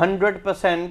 100%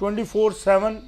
24/7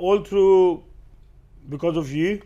all through because of you.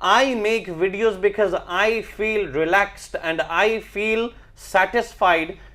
I make videos because I feel relaxed and I feel satisfied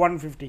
150.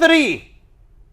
3,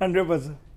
100%.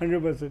100%.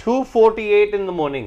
2:48 in the morning.